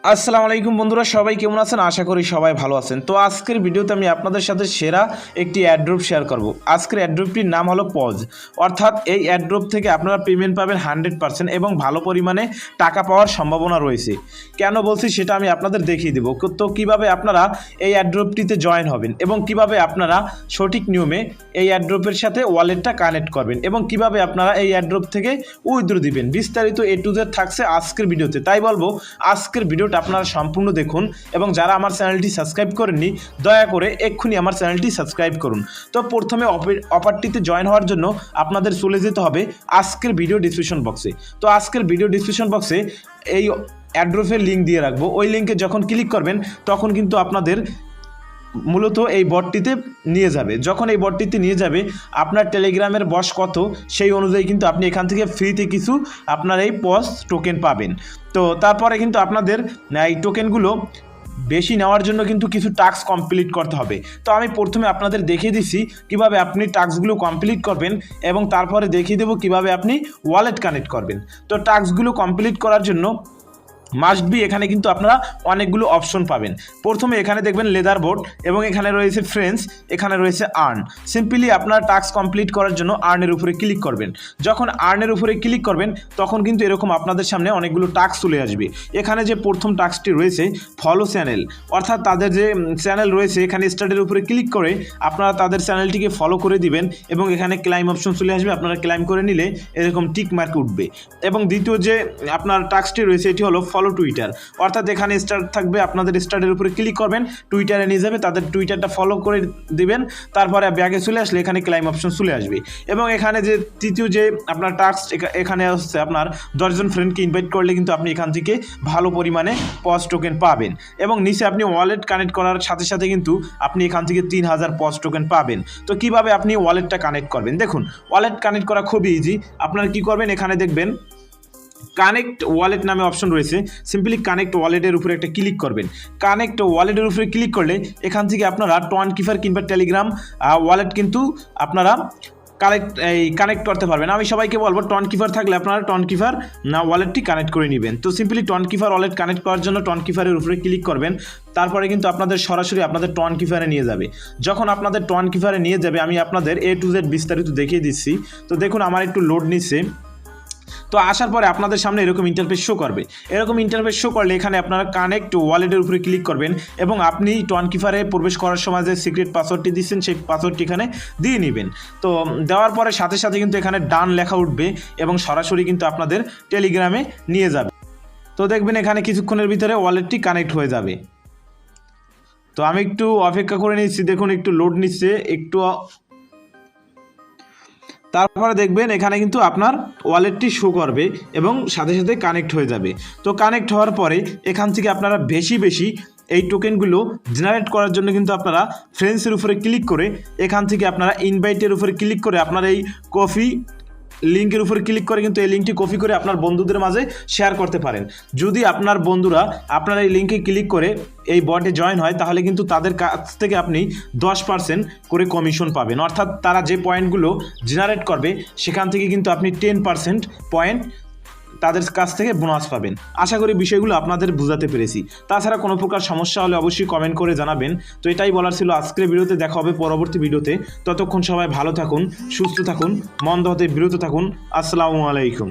আসসালামু আলাইকুম বন্ধুরা, সবাই কেমন আছেন? আশা করি সবাই ভালো আছেন। তো আজকের ভিডিওতে আমি আপনাদের সাথে সেরা একটি অ্যাড্রপ শেয়ার করব। আজকের অ্যাড্রপটির নাম হলো পজ। অর্থাৎ এই অ্যাড্রপ থেকে আপনারা পেমেন্ট পাবেন 100% এবং ভালো পরিমাণে টাকা পাওয়ার সম্ভাবনা রয়েছে। কেন বলছি সেটা আমি আপনাদের দেখিয়ে দেবো। তো কীভাবে আপনারা এই অ্যাড্রপটিতে জয়েন হবেন এবং কিভাবে আপনারা সঠিক নিয়মে এই অ্যাড্রপের সাথে ওয়ালেটটা কানেক্ট করবেন এবং কিভাবে আপনারা এই অ্যাড্রপ থেকে উইথড্র দিবেন, বিস্তারিত A to Z থাকছে আজকের ভিডিওতে। তাই বলবো আজকের ভিডিওটা আপনারা সম্পূর্ণ দেখুন এবং যারা আমার চ্যানেলটি সাবস্ক্রাইব করেননি দয়া করে এক্ষুনি আমার চ্যানেলটি সাবস্ক্রাইব করুন। তো প্রথমে অফারটিতে জয়েন হওয়ার জন্য আপনাদের চলে যেতে হবে আজকের ভিডিও ডিসক্রিপশন বক্সে। তো আজকের ভিডিও ডিসক্রিপশন বক্সে এই অ্যাড্রপের লিঙ্ক দিয়ে রাখবো। ওই লিঙ্কে যখন ক্লিক করবেন তখন কিন্তু আপনাদের মূলত এই বটটিতে নিয়ে যাবে। যখন এই বটটিতে নিয়ে যাবে আপনার টেলিগ্রামের বস কত সেই অনুযায়ী কিন্তু আপনি এখান থেকে ফ্রিতে কিছু আপনার এই পজ টোকেন পাবেন। তো তারপরে কিন্তু আপনাদের এই টোকেনগুলো বেশি নেওয়ার জন্য কিন্তু কিছু টাস্ক কমপ্লিট করতে হবে। তো আমি প্রথমে আপনাদের দেখিয়ে দিচ্ছি কিভাবে আপনি টাস্কগুলো কমপ্লিট করবেন এবং তারপরে দেখিয়ে দেবো কিভাবে আপনি ওয়ালেট কানেক্ট করবেন। তো টাস্কগুলো কমপ্লিট করার জন্য মাস্ট বি এখানে কিন্তু আপনারা অনেকগুলো অপশন পাবেন। প্রথমে এখানে দেখবেন লেদার বোর্ড এবং এখানে রয়েছে ফ্রেন্ডস, এখানে রয়েছে আর্ন। সিম্পলি আপনারা টাস্ক কমপ্লিট করার জন্য আর্নের উপরে ক্লিক করবেন। যখন আর্নের উপরে ক্লিক করবেন তখন কিন্তু এরকম আপনাদের সামনে অনেকগুলো টাস্ক চলে আসবে। এখানে যে প্রথম টাস্কটি রয়েছে ফলো চ্যানেল, অর্থাৎ তাদের যে চ্যানেল রয়েছে এখানে স্টার্টের উপরে ক্লিক করে আপনারা তাদের চ্যানেলটিকে ফলো করে দিবেন এবং এখানে ক্লাইম অপশন চলে আসবে। আপনারা ক্লাইম করে নিলে এরকম টিক মার্ক উঠবে। এবং দ্বিতীয় যে আপনার টাস্কটি রয়েছে এটি হলো ফলো টুইটার, অর্থাৎ এখানে স্টার্ট থাকবে, আপনাদের স্টার্টের উপরে ক্লিক করবেন, টুইটারে নিয়ে যাবে, তাদের টুইটারটা ফলো করে দিবেন। তারপরে ব্যাগে চলে আসলে এখানে ক্লাইম অপশন চলে আসবে। এবং এখানে যে তৃতীয় যে আপনার টাস্ক এখানে হচ্ছে আপনার 10 জন ফ্রেন্ডকে ইনভাইট করলে কিন্তু আপনি এখান থেকে ভালো পরিমাণে পজ টোকেন পাবেন। এবং নিচে আপনি ওয়ালেট কানেক্ট করার সাথে সাথে কিন্তু আপনি এখান থেকে 3000 পজ টোকেন পাবেন। তো কিভাবে আপনি ওয়ালেটটা কানেক্ট করবেন দেখুন। ওয়ালেট কানেক্ট করা খুবই ইজি। আপনারা কি করবেন, এখানে দেখবেন কানেক্ট ওয়ালেট নামে অপশন রয়েছে। সিম্পলি কানেক্ট ওয়ালেটের উপরে একটা ক্লিক করবেন। কানেক্ট ওয়ালেটের উপরে ক্লিক করলে এখান থেকে আপনারা টোয়েন্টিফার কিংবা টেলিগ্রাম ওয়ালেট কিন্তু আপনারা কানেক্ট করতে পারবেন। আমি সবাইকে বলবো টোয়েন্টিফার থাকলে আপনারা টোয়েন্টিফার ওয়ালেটটি কানেক্ট করে নেবেন। তো সিম্পলি টোয়েন্টিফার ওয়ালেট কানেক্ট করার জন্য টোয়েন্টিফারের উপরে ক্লিক করবেন। তারপরে কিন্তু আপনাদের সরাসরি আপনাদের টোয়েন্টিফারে নিয়ে যাবে। যখন আপনাদের টোয়েন্টিফারে নিয়ে যাবে আমি আপনাদের A to Z বিস্তারিত দেখিয়ে দিচ্ছি। তো দেখুন আমার একটু লোড নিচ্ছে। তো আসার পরে আপনাদের সামনে এরকম ইন্টারফেস শো করবে। এরকম ইন্টারফেস শো করলে এখানে আপনারা কানেক্ট ওয়ালেটের উপরে ক্লিক করবেন এবং আপনি টোয়েন্টিফারে প্রবেশ করার সময় যে সিক্রেট পাসওয়ার্ডটি দিচ্ছেন সেই পাসওয়ার্ডটি এখানে দিয়ে নেবেন। তো দেওয়ার পরে সাথে সাথে কিন্তু এখানে ডান লেখা উঠবে এবং সরাসরি কিন্তু আপনাদের টেলিগ্রামে নিয়ে যাবে। তো দেখবেন এখানে কিছুক্ষণের ভিতরে ওয়ালেটটি কানেক্ট হয়ে যাবে। তো আমি একটু অপেক্ষা করে নিচ্ছি, দেখুন একটু লোড নিচ্ছে একটু। তারপরে দেখবেন এখানে কিন্তু আপনার ওয়ালেটটি শো করবে এবং সাথে সাথে কানেক্ট হয়ে যাবে। তো কানেক্ট হওয়ার পরে এখান থেকে আপনারা বেশি বেশি এই টোকেনগুলো জেনারেট করার জন্য কিন্তু আপনারা ফ্রেন্ডসের উপরে ক্লিক করে এখান থেকে আপনারা ইনভাইটের উপরে ক্লিক করে আপনার এই কপি লিঙ্কের উপরে ক্লিক করে কিন্তু এই লিঙ্কটি কপি করে আপনার বন্ধুদের মাঝে শেয়ার করতে পারেন। যদি আপনার বন্ধুরা আপনার এই লিঙ্কে ক্লিক করে এই বটে জয়েন হয় তাহলে কিন্তু তাদের কাছ থেকে আপনি 10% করে কমিশন পাবেন। অর্থাৎ তারা যে পয়েন্টগুলো জেনারেট করবে সেখান থেকে কিন্তু আপনি 10% পয়েন্ট তাদের কাছ থেকে বোনাস পাবেন। আশা করি বিষয়গুলো আপনাদের বোঝাতে পেরেছি। তাছাড়া কোনো প্রকার সমস্যা হলে অবশ্যই কমেন্ট করে জানাবেন। তো এটাই বলার ছিল আজকের ভিডিওতে। দেখা হবে পরবর্তী ভিডিওতে। ততক্ষণ সবাই ভালো থাকুন, সুস্থ থাকুন, মন্দ হতে বিরত থাকুন। আসসালামু আলাইকুম।